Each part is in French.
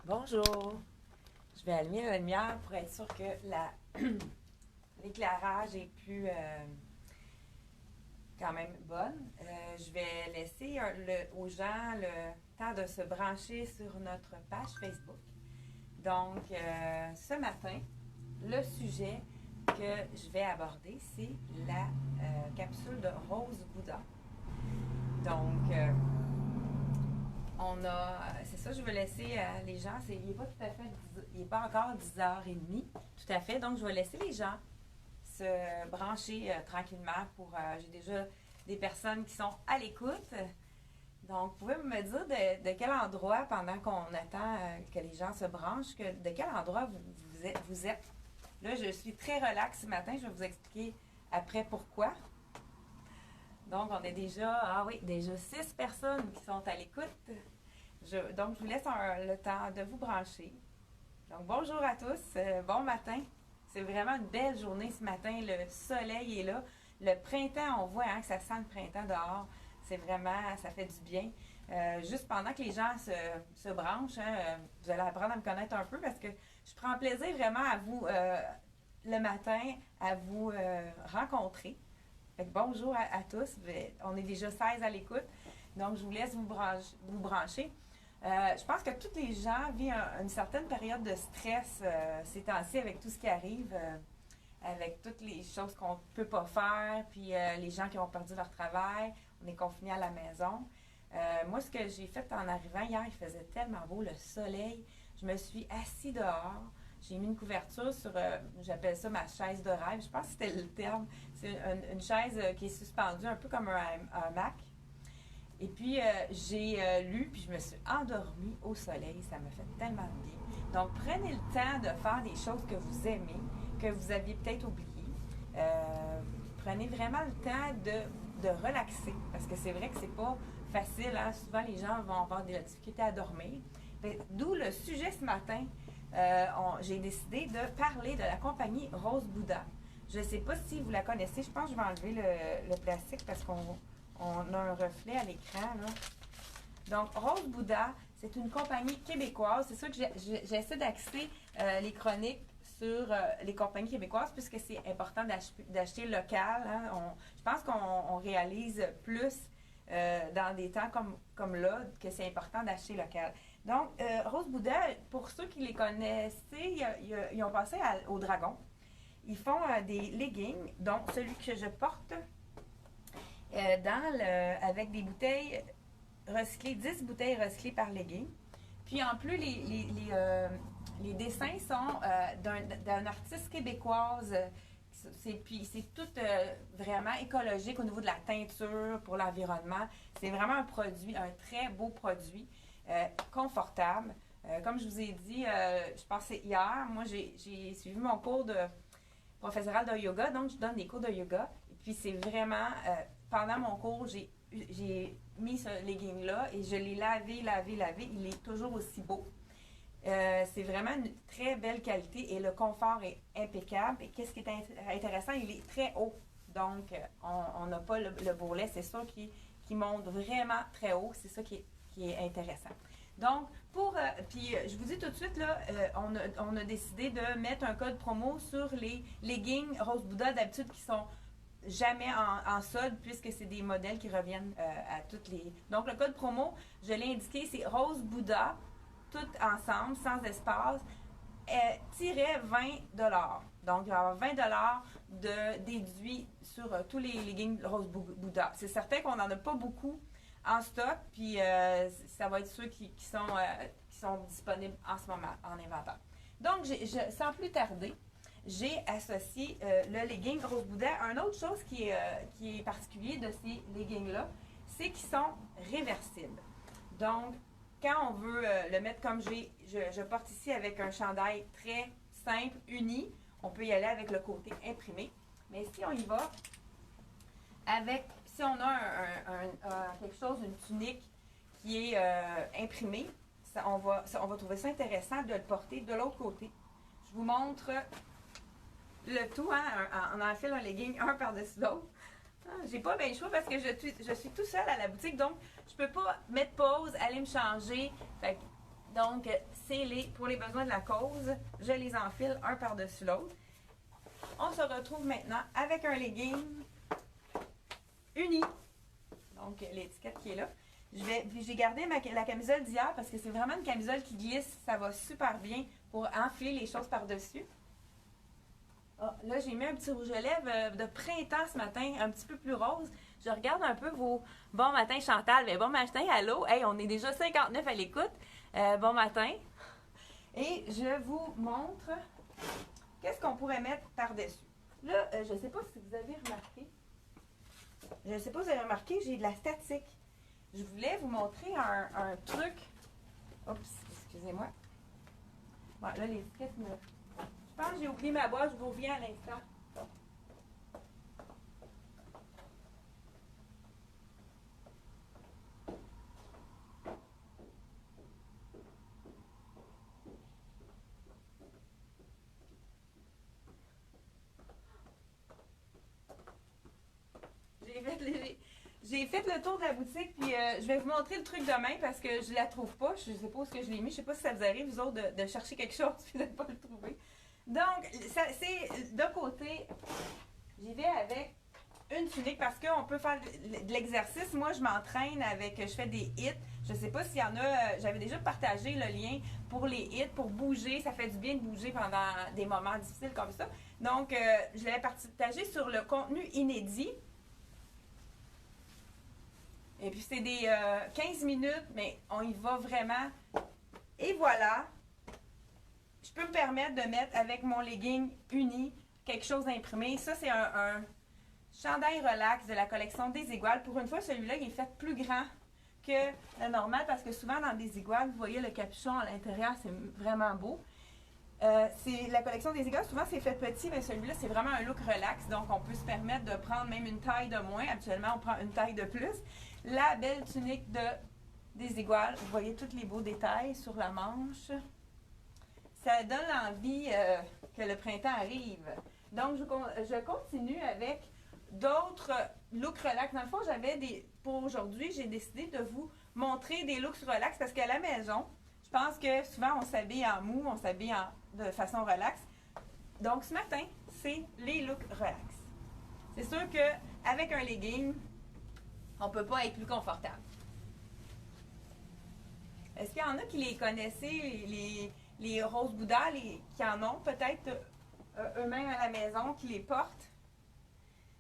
Bonjour! Je vais allumer la lumière pour être sûr que l'éclairage est plus quand même bonne. Je vais laisser aux gens le temps de se brancher sur notre page Facebook. Donc, ce matin, le sujet que je vais aborder, c'est la capsule de Rose Bouddha. Donc, c'est ça, je vais laisser les gens, il n'est pas tout à fait, il n'est pas encore 10h30, tout à fait, donc je vais laisser les gens se brancher tranquillement j'ai déjà des personnes qui sont à l'écoute. Donc, vous pouvez me dire de quel endroit, pendant qu'on attend que les gens se branchent, de quel endroit vous êtes. Là, je suis très relax ce matin, je vais vous expliquer après pourquoi. Donc, on est déjà 6 personnes qui sont à l'écoute. Donc, je vous laisse le temps de vous brancher. Donc, bonjour à tous, bon matin. C'est vraiment une belle journée ce matin. Le soleil est là. Le printemps, on voit que ça sent le printemps dehors. C'est vraiment, ça fait du bien. Juste pendant que les gens se branchent, vous allez apprendre à me connaître un peu parce que je prends plaisir vraiment à vous, le matin, à vous rencontrer. Fait que bonjour à tous. On est déjà 16 à l'écoute. Donc, je vous laisse vous brancher. Je pense que tous les gens vivent une certaine période de stress ces temps-ci avec tout ce qui arrive, avec toutes les choses qu'on ne peut pas faire, puis les gens qui ont perdu leur travail, on est confinés à la maison. Moi, ce que j'ai fait en arrivant hier, il faisait tellement beau, le soleil. Je me suis assise dehors. J'ai mis une couverture sur, j'appelle ça ma chaise de rêve. Je pense que c'était le terme. C'est une chaise qui est suspendue, un peu comme un Mac. Et puis, j'ai lu, puis je me suis endormie au soleil. Ça me fait tellement de bien. Donc, prenez le temps de faire des choses que vous aimez, que vous aviez peut-être oubliées. Prenez vraiment le temps de relaxer, parce que c'est vrai que c'est pas facile. Hein? Souvent, les gens vont avoir des difficultés à dormir. D'où le sujet ce matin. J'ai décidé de parler de la compagnie Rose Bouddha. Je ne sais pas si vous la connaissez. Je pense que je vais enlever le plastique parce qu'on a un reflet à l'écran. Là. Donc, Rose Bouddha, c'est une compagnie québécoise. C'est sûr que j'essaie d'axer les chroniques sur les compagnies québécoises puisque c'est important d'acheter local. Hein. Je pense qu'on réalise plus dans des temps comme là que c'est important d'acheter local. Donc, Rose Bouddha, pour ceux qui les connaissaient, ils ont passé au Dragon. Ils font des leggings, donc celui que je porte avec des bouteilles recyclées, 10 bouteilles recyclées par legging. Puis en plus, les dessins sont d'un artiste québécoise. Puis c'est tout vraiment écologique au niveau de la teinture pour l'environnement. C'est vraiment un très beau produit. Confortable. Comme je vous ai dit, je pensais hier, moi j'ai suivi mon cours de professoral de yoga, donc je donne des cours de yoga. Et puis c'est vraiment, pendant mon cours, j'ai mis ce legging-là et je l'ai lavé. Il est toujours aussi beau. C'est vraiment une très belle qualité et le confort est impeccable. Et qu'est-ce qui est intéressant, il est très haut. Donc, on n'a pas le bourrelet, c'est ça qui monte vraiment très haut. C'est ça qui est intéressant. Donc, puis je vous dis tout de suite, là, on a décidé de mettre un code promo sur les leggings Rose Bouddha, d'habitude qui sont jamais en solde, puisque c'est des modèles qui reviennent à toutes les... Donc, le code promo, je l'ai indiqué, c'est Rose Bouddha, tout ensemble, sans espace, -20$. Donc, il va y avoir 20$ de déduit sur tous les leggings Rose Bouddha. C'est certain qu'on n'en a pas beaucoup en stock, puis ça va être ceux qui sont disponibles en ce moment en inventaire. Donc, sans plus tarder, j'ai associé le legging Rose Bouddha. Une autre chose qui est particulier de ces leggings-là, c'est qu'ils sont réversibles. Donc, quand on veut le mettre comme je porte ici avec un chandail très simple, uni, on peut y aller avec le côté imprimé. Mais si on y va si on a quelque chose, une tunique qui est imprimée, on va trouver ça intéressant de le porter de l'autre côté. Je vous montre le tout, hein, on enfile un legging un par-dessus l'autre. J'ai pas bien le choix parce que je suis tout seul à la boutique, donc je peux pas mettre pause, aller me changer. Donc, pour les besoins de la cause, je les enfile un par-dessus l'autre. On se retrouve maintenant avec un legging uni. Donc, l'étiquette qui est là. J'ai gardé la camisole d'hier parce que c'est vraiment une camisole qui glisse. Ça va super bien pour enfiler les choses par-dessus. Oh, là, j'ai mis un petit rouge à lèvres de printemps ce matin, un petit peu plus rose. Je regarde un peu vos bon matin Chantal. Bien, bon matin, allô. Hey, on est déjà 59 à l'écoute. Bon matin. Et je vous montre qu'est-ce qu'on pourrait mettre par-dessus. Là, je ne sais pas si vous avez remarqué. Je ne sais pas si vous avez remarqué, j'ai de la statique. Je voulais vous montrer un truc. Oups, excusez-moi. Bon, là, l'étiquette me... Je pense que j'ai oublié ma boîte, je vous reviens à l'instant. J'ai fait le tour de la boutique, puis je vais vous montrer le truc demain parce que je la trouve pas. Je sais pas où je l'ai mis. Je sais pas si ça vous arrive, vous autres, de chercher quelque chose puis de ne pas le trouver. Donc, c'est de côté, j'y vais avec une tunique parce qu'on peut faire de l'exercice. Moi, je m'entraîne je fais des hits. Je sais pas s'il y en a, j'avais déjà partagé le lien pour les hits, pour bouger. Ça fait du bien de bouger pendant des moments difficiles comme ça. Donc, je l'avais partagé sur le contenu inédit. Et puis, c'est des 15 minutes, mais on y va vraiment. Et voilà. Je peux me permettre de mettre avec mon legging uni quelque chose d'imprimé. Ça, c'est un chandail relax de la collection Desigual. Pour une fois, celui-là, il est fait plus grand que le normal parce que souvent, dans Desigual, vous voyez le capuchon à l'intérieur, c'est vraiment beau. C'est la collection Desigual, souvent, c'est fait petit, mais celui-là, c'est vraiment un look relax. Donc, on peut se permettre de prendre même une taille de moins. Habituellement, on prend une taille de plus. La belle tunique de Desigual. Vous voyez tous les beaux détails sur la manche. Ça donne l'envie que le printemps arrive. Donc, je continue avec d'autres looks relax. Dans le fond, pour aujourd'hui, j'ai décidé de vous montrer des looks relax parce qu'à la maison, je pense que souvent, on s'habille en mou, on s'habille de façon relax. Donc, ce matin, c'est les looks relax. C'est sûr qu'avec un legging, on ne peut pas être plus confortable. Est-ce qu'il y en a qui les connaissaient, les Rose Bouddha, qui en ont peut-être eux-mêmes à la maison, qui les portent?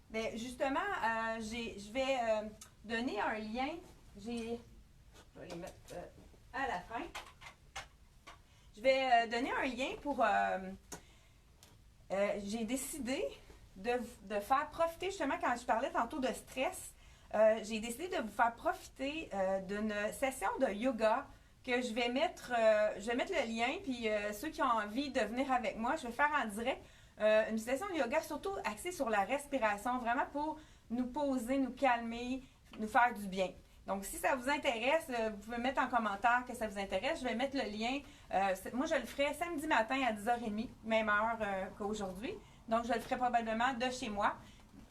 Bien, justement, je vais donner un lien. Je vais les mettre à la fin. Je vais donner un lien pour... j'ai décidé de faire profiter, justement, quand je parlais tantôt de stress, j'ai décidé de vous faire profiter d'une session de yoga que je vais mettre le lien, puis ceux qui ont envie de venir avec moi, je vais faire en direct une session de yoga surtout axée sur la respiration, vraiment pour nous poser, nous calmer, nous faire du bien. Donc, si ça vous intéresse, vous pouvez mettre en commentaire que ça vous intéresse. Je vais mettre le lien. Moi, je le ferai samedi matin à 10h30, même heure qu'aujourd'hui. Donc, je le ferai probablement de chez moi.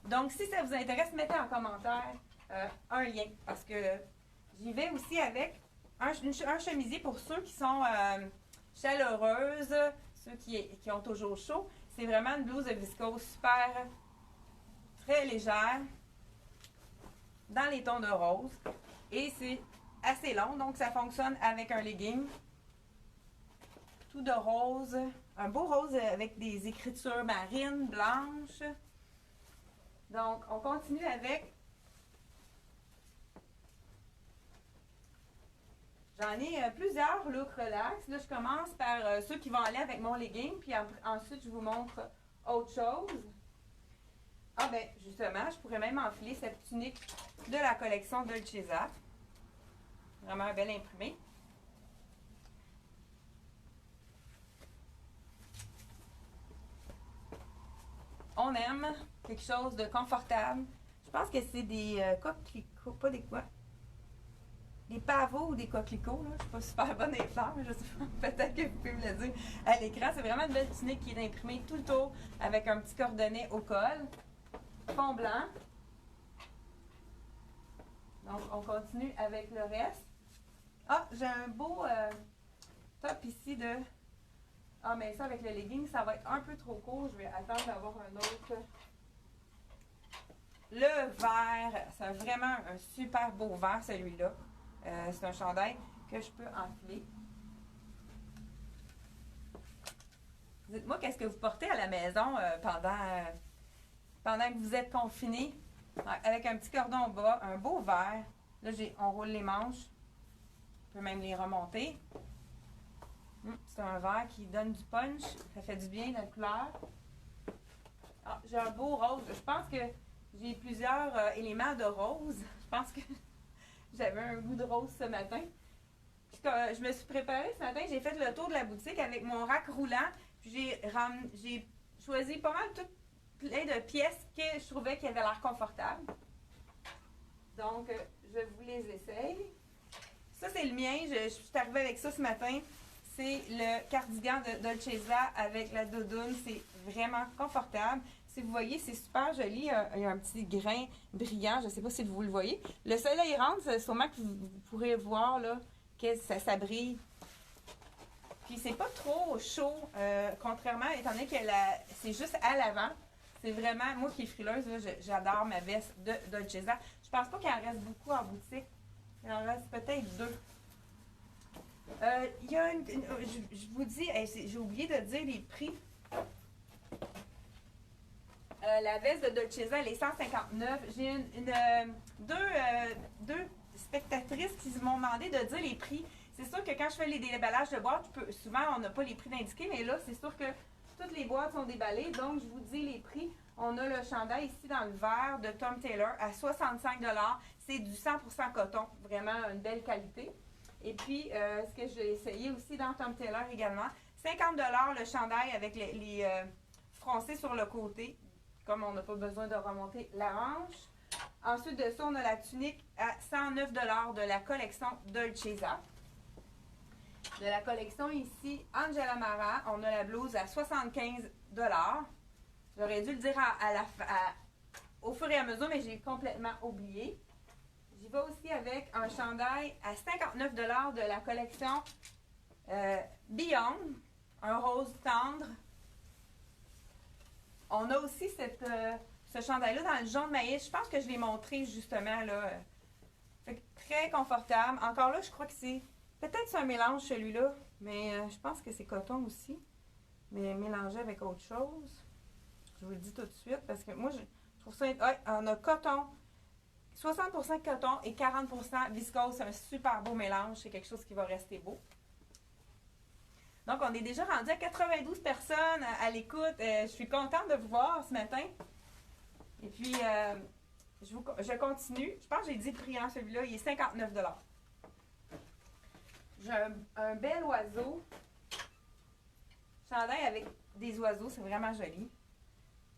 Donc, si ça vous intéresse, mettez en commentaire un lien parce que j'y vais aussi avec un chemisier pour ceux qui sont chaleureuses, ceux qui ont toujours chaud. C'est vraiment une blouse de viscose super, très légère, dans les tons de rose. Et c'est assez long, donc ça fonctionne avec un legging. Tout de rose, un beau rose avec des écritures marines, blanches. Donc, on continue avec... J'en ai plusieurs looks relax. Là, je commence par ceux qui vont aller avec mon legging, puis ensuite, je vous montre autre chose. Ah ben, justement, je pourrais même enfiler cette tunique de la collection Dolce Vita. Vraiment un bel imprimé. On aime quelque chose de confortable. Je pense que c'est des coquelicots, pas des quoi? Des pavots ou des coquelicots, là. Je suis pas super bonne à les faire, mais je sais pas, peut-être que vous pouvez me le dire à l'écran. C'est vraiment une belle tunique qui est imprimée tout le tour avec un petit cordenet au col. Fond blanc. Donc, on continue avec le reste. Ah, j'ai un beau top ici de... Ah, mais ça, avec le legging, ça va être un peu trop court. Je vais attendre d'avoir un autre. Le vert, c'est vraiment un super beau vert, celui-là. C'est un chandail que je peux enfiler. Dites-moi, qu'est-ce que vous portez à la maison pendant que vous êtes confinés? Avec un petit cordon au bas, un beau vert. Là, on roule les manches. On peut même les remonter. C'est un vert qui donne du punch. Ça fait du bien, la couleur. Ah, j'ai un beau rose. Je pense que j'ai plusieurs éléments de rose. Je pense que j'avais un goût de rose ce matin. Puis, je me suis préparée ce matin. J'ai fait le tour de la boutique avec mon rack roulant. Puis j'ai choisi pas mal plein de pièces que je trouvais qui avaient l'air confortables. Donc, je vous les essaye. Ça, c'est le mien. Je suis arrivée avec ça ce matin. C'est le cardigan de Dolcezza avec la doudoune. C'est vraiment confortable. Si vous voyez, c'est super joli. Il y a un petit grain brillant. Je ne sais pas si vous le voyez. Le soleil rentre, sûrement que vous pourrez voir là, que ça brille. Puis, c'est pas trop chaud, contrairement, étant donné que c'est juste à l'avant. C'est vraiment, moi qui est frileuse, j'adore ma veste de Dolcezza. Je pense pas qu'il en reste beaucoup en boutique. Il en reste peut-être 2. Il y a je vous dis, j'ai oublié de dire les prix. La veste de Dolcezza, elle est 159. J'ai deux spectatrices qui m'ont demandé de dire les prix. C'est sûr que quand je fais les déballages de boîtes, souvent on n'a pas les prix d'indiquer, mais là, c'est sûr que toutes les boîtes sont déballées. Donc, je vous dis les prix. On a le chandail ici dans le vert de Tom Taylor à 65 $. C'est du 100% coton. Vraiment une belle qualité. Et puis, ce que j'ai essayé aussi dans Tom Taylor également, 50 $ le chandail avec les froncés sur le côté, comme on n'a pas besoin de remonter la manche. Ensuite de ça, on a la tunique à 109 $ de la collection Dolcezza. De la collection ici, Angela Mara, on a la blouse à 75 $. J'aurais dû le dire au fur et à mesure, mais j'ai complètement oublié. J'y vais aussi avec un chandail à 59 $ de la collection Beyond, un rose tendre. On a aussi ce chandail-là dans le jaune maïs. Je pense que je l'ai montré justement là. Fait que très confortable. Encore là, je crois que c'est peut-être un mélange celui-là, mais je pense que c'est coton aussi, mais mélangé avec autre chose. Je vous le dis tout de suite parce que moi, je trouve ça... on a coton, 60% coton et 40% viscose. C'est un super beau mélange. C'est quelque chose qui va rester beau. Donc, on est déjà rendu à 92 personnes à l'écoute. Je suis contente de vous voir ce matin. Et puis, je continue. Je pense que j'ai dit le prix, hein, celui-là. Il est 59 $. J'ai un bel oiseau. Chandail avec des oiseaux. C'est vraiment joli.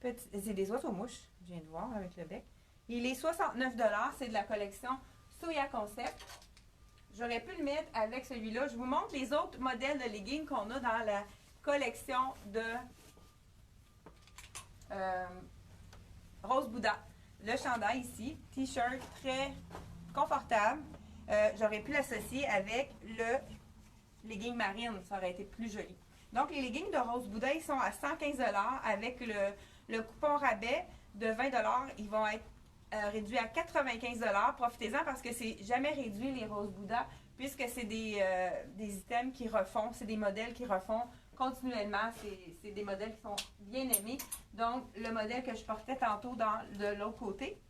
C'est des oiseaux mouches, je viens de voir avec le bec. Il est 69 $. C'est de la collection Soya Concept. J'aurais pu le mettre avec celui-là. Je vous montre les autres modèles de leggings qu'on a dans la collection de Rose Bouddha. Le chandail ici, t-shirt très confortable. J'aurais pu l'associer avec le legging marine. Ça aurait été plus joli. Donc, les leggings de Rose Bouddha, ils sont à 115 $ avec le coupon rabais de 20 $. Ils vont être réduits à 95 $. Profitez-en parce que c'est jamais réduit les Rose Bouddha puisque c'est des items qui refont, c'est des modèles qui refont continuellement. C'est des modèles qui sont bien aimés. Donc, le modèle que je portais tantôt de l'autre côté.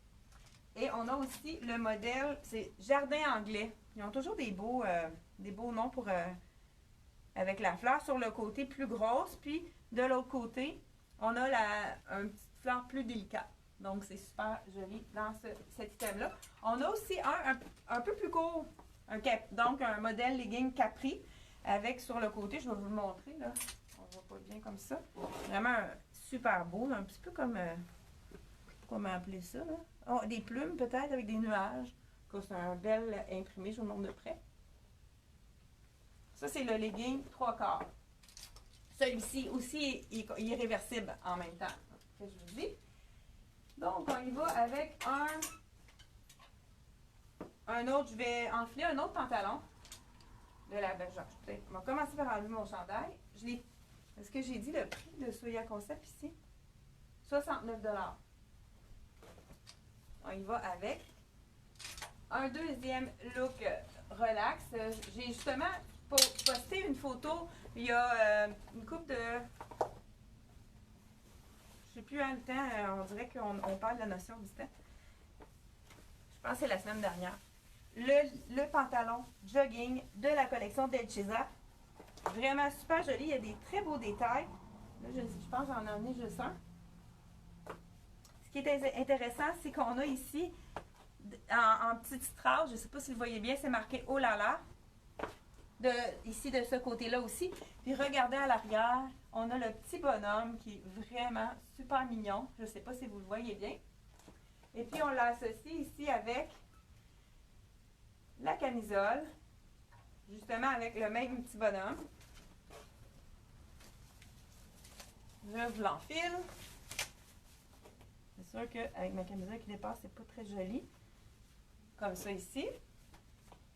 Et on a aussi le modèle, c'est Jardin Anglais. Ils ont toujours des beaux noms pour avec la fleur sur le côté plus grosse. Puis, de l'autre côté, on a une petite fleur plus délicate. Donc, c'est super joli dans cet item-là. On a aussi un peu plus court, donc un modèle legging Capri avec sur le côté, je vais vous le montrer, là. On voit pas bien comme ça. Vraiment super beau, un petit peu comme, comment appeler ça, là? Oh, des plumes peut-être avec des nuages. C'est un bel imprimé, je vous le montre de près. Ça, c'est le legging 3/4. Celui-ci aussi, il est réversible en même temps, que je vous dis. Donc, on y va avec un autre. Je vais enfiler un autre pantalon. de la bergère. On va commencer par enlever mon chandail. Est-ce que j'ai dit le prix de Soya Concept ici? 69 $. On y va avec un deuxième look relax. J'ai justement posté une photo il y a une couple de... Je sais plus le temps, on dirait qu'on parle de la notion du temps. Je pense que c'est la semaine dernière. Le pantalon jogging de la collection Delcheza. Vraiment super joli. Il y a des très beaux détails. Là, je pense que j'en ai emmené juste un. Ce qui est intéressant, c'est qu'on a ici, en petit titrage, je ne sais pas si vous voyez bien, c'est marqué « Oh là là ». Ici, de ce côté-là aussi. Puis regardez à l'arrière, on a le petit bonhomme qui est vraiment super mignon. Je ne sais pas si vous le voyez bien. Et puis, on l'associe ici avec la camisole, justement avec le même petit bonhomme. Je vous l'enfile. C'est sûr qu'avec ma camisole qui dépasse, c'est pas très joli. Comme ça ici.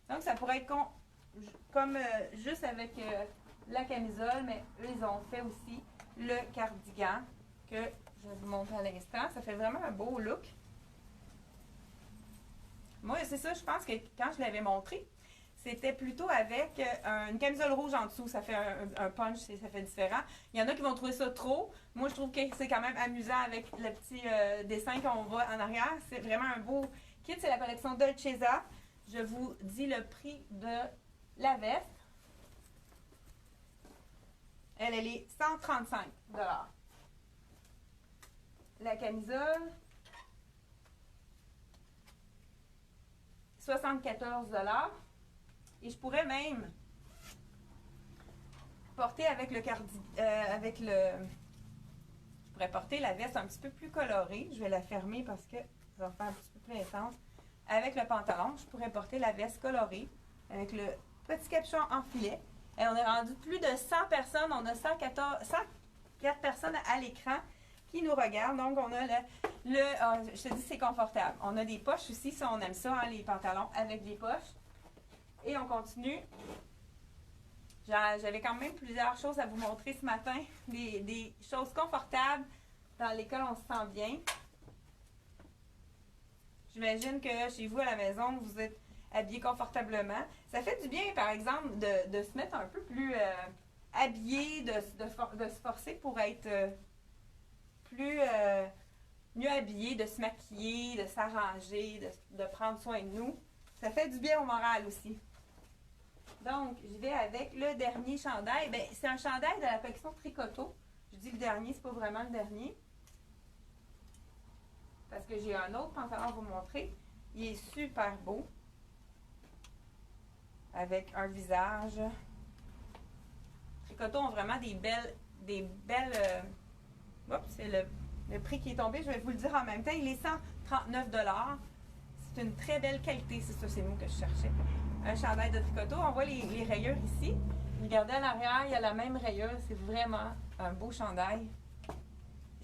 Donc, ça pourrait être comme juste avec la camisole, mais eux, ils ont fait aussi le cardigan que je vais vous montrer à l'instant. Ça fait vraiment un beau look. Moi, c'est ça, je pense que quand je l'avais montré, c'était plutôt avec une camisole rouge en dessous. Ça fait un punch, ça fait différent. Il y en a qui vont trouver ça trop. Moi, je trouve que c'est quand même amusant avec le petit dessin qu'on voit en arrière. C'est vraiment un beau kit. C'est la collection Dolcezza. Je vous dis le prix de la veste. Elle est 135 $. La camisole, 74 $. Et je pourrais même porter avec je pourrais porter la veste un petit peu plus colorée. Je vais la fermer parce que ça va faire un petit peu plus intense. Avec le pantalon, je pourrais porter la veste colorée avec le petit capuchon en filet. Et on est rendu plus de 100 personnes. On a 104 personnes à l'écran qui nous regardent. Donc, on a je te dis, c'est confortable. On a des poches aussi, si on aime ça, hein, les pantalons avec des poches. Et on continue. J'avais quand même plusieurs choses à vous montrer ce matin. Des choses confortables dans lesquelles on se sent bien. J'imagine que chez vous à la maison, vous êtes habillé confortablement. Ça fait du bien, par exemple, de se mettre un peu plus habillé, de se forcer pour être mieux habillé, de se maquiller, de s'arranger, de prendre soin de nous. Ça fait du bien au moral aussi. Donc, je vais avec le dernier chandail. Ben, c'est un chandail de la collection Tricoto. Je dis le dernier, c'est pas vraiment le dernier. Parce que j'ai un autre pantalon à vous montrer. Il est super beau. Avec un visage. Tricoto ont vraiment des belles oups, c'est le prix qui est tombé. Je vais vous le dire en même temps. Il est 139 $. C'est une très belle qualité. C'est ça, c'est le mot que je cherchais. Un chandail de Tricoto. On voit les rayures ici. Regardez à l'arrière, il y a la même rayure. C'est vraiment un beau chandail.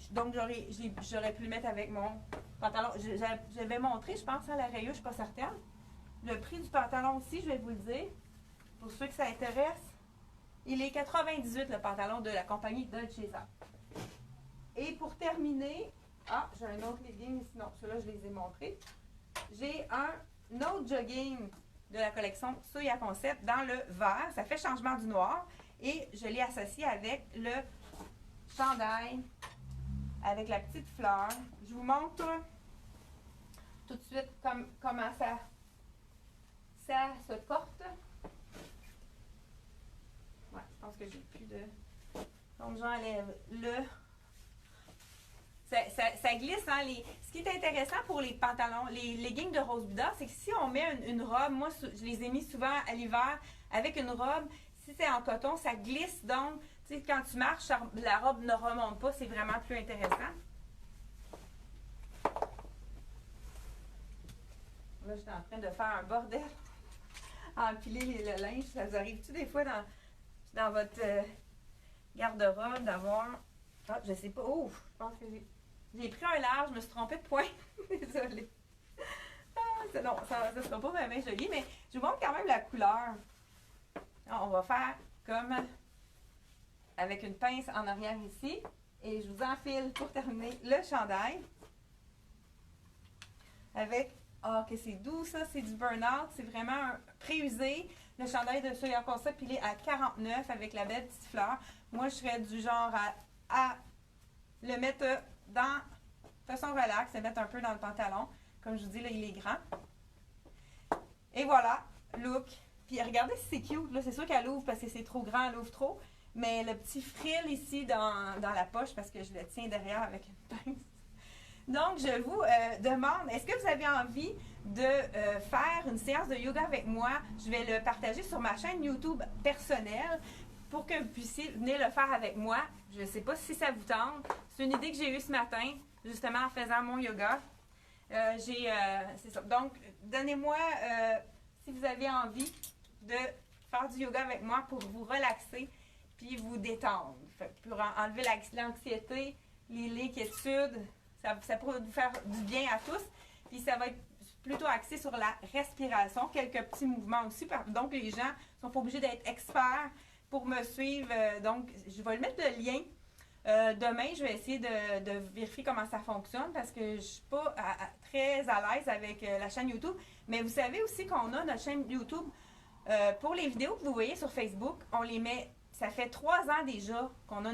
Donc, j'aurais pu le mettre avec mon pantalon. J'avais montré, je pense, à la rayure, je ne suis pas certaine. Le prix du pantalon aussi, je vais vous le dire. Pour ceux que ça intéresse, il est 98 $, le pantalon de la compagnie Dolcezza. Et pour terminer, j'ai un autre legging, sinon ceux-là, je les ai montrés. J'ai un autre jogging de la collection Soya Concept dans le vert. Ça fait changement du noir. Et je l'ai associé avec le chandail, avec la petite fleur. Je vous montre tout de suite comment ça se porte. Ouais, je pense que j'ai plus de... Donc, j'enlève ça glisse, hein, ce qui est intéressant pour les pantalons, les leggings de Rose Buda, c'est que si on met une robe, moi je les ai mis souvent à l'hiver avec une robe, si c'est en coton, ça glisse, donc tu sais, quand tu marches, la robe ne remonte pas, c'est vraiment plus intéressant. Là, j'étais en train de faire un bordel, empiler le linge. Ça vous arrive-tu des fois dans votre garde-robe d'avoir... je sais pas. Ouf, je pense que j'ai pris un large, je me suis trompée de point. Désolée. Non, ça ne sera pas vraiment joli, mais je vous montre quand même la couleur. On va faire comme avec une pince en arrière ici. Et je vous enfile pour terminer le chandail. Avec, oh que c'est doux ça, c'est du burn-out, c'est vraiment un préusé. Le chandail de Soya Concept, il est à 49 avec la belle petite fleur. Moi, je serais du genre à le mettre de façon relax, le mettre un peu dans le pantalon. Comme je vous dis, là, il est grand. Et voilà, look. Puis regardez si c'est cute, là. C'est sûr qu'elle ouvre parce que c'est trop grand, elle ouvre trop. Mais le petit frill ici dans la poche, parce que je le tiens derrière avec une pince. Donc, je vous demande, est-ce que vous avez envie de faire une séance de yoga avec moi? Je vais le partager sur ma chaîne YouTube personnelle pour que vous puissiez venir le faire avec moi. Je ne sais pas si ça vous tente. C'est une idée que j'ai eue ce matin, justement en faisant mon yoga. C'est ça. Donc, donnez-moi si vous avez envie de faire du yoga avec moi pour vous relaxer puis vous détendre. Pour enlever l'anxiété, l'inquiétude. Ça pourrait vous faire du bien à tous. Puis ça va être plutôt axé sur la respiration. Quelques petits mouvements aussi. Donc, les gens ne sont pas obligés d'être experts pour me suivre. Donc, je vais le mettre le lien. Demain, je vais essayer de vérifier comment ça fonctionne parce que je ne suis pas très à l'aise avec la chaîne YouTube. Mais vous savez aussi qu'on a notre chaîne YouTube. Pour les vidéos que vous voyez sur Facebook, on les met. Ça fait 3 ans déjà qu'on a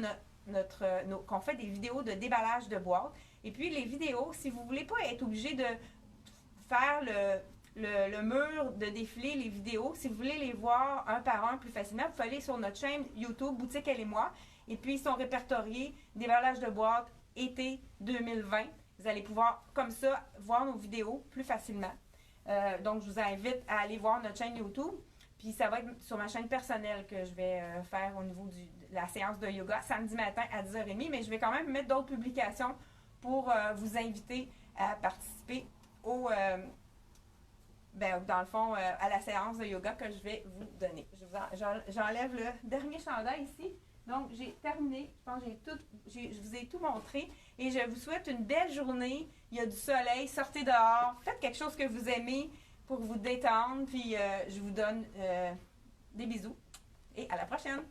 qu'on fait des vidéos de déballage de boîtes. Et puis les vidéos, si vous ne voulez pas être obligé de faire le mur, de défiler les vidéos, si vous voulez les voir un par un plus facilement, vous pouvez aller sur notre chaîne YouTube, Boutique Elle et moi. Et puis ils sont répertoriés, déballage de boîtes, été 2020. Vous allez pouvoir, comme ça, voir nos vidéos plus facilement. Donc, je vous invite à aller voir notre chaîne YouTube. Puis ça va être sur ma chaîne personnelle que je vais faire au niveau de la séance de yoga samedi matin à 10h30. Mais je vais quand même mettre d'autres publications pour vous inviter à participer dans le fond, à la séance de yoga que je vais vous donner. J'enlève le dernier chandail ici. Donc, j'ai terminé. Je pense que je vous ai tout montré. Et je vous souhaite une belle journée. Il y a du soleil. Sortez dehors. Faites quelque chose que vous aimez pour vous détendre. Puis, je vous donne des bisous. Et à la prochaine!